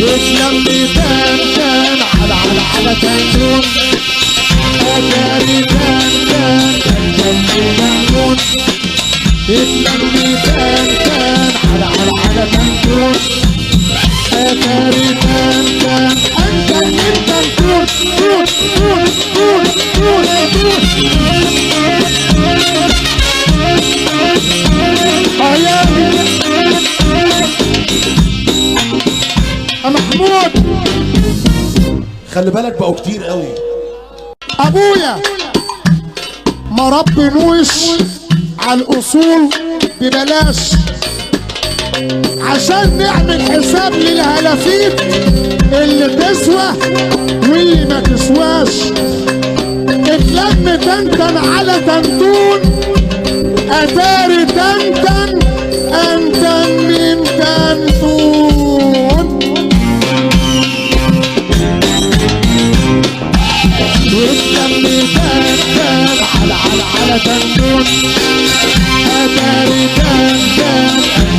تسلم لي تان تان على تنون اتاري تان تان تنون تسلم لي تان تان على تنون اتاري تان تان انت تون تون تون تون تون محمود خلي بالك بقوا كتير قوي. ابويا ما ربنوش على الاصول ببلاش عشان نعمل حساب للهلافيت اللي تسوى واللي ما تسواش. اتلم تنتن على تنتون اتاري تنتن انتن من تنتون واتلم تنتن على تنتون اتاري تنتن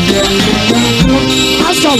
انتن من تنتون. حصل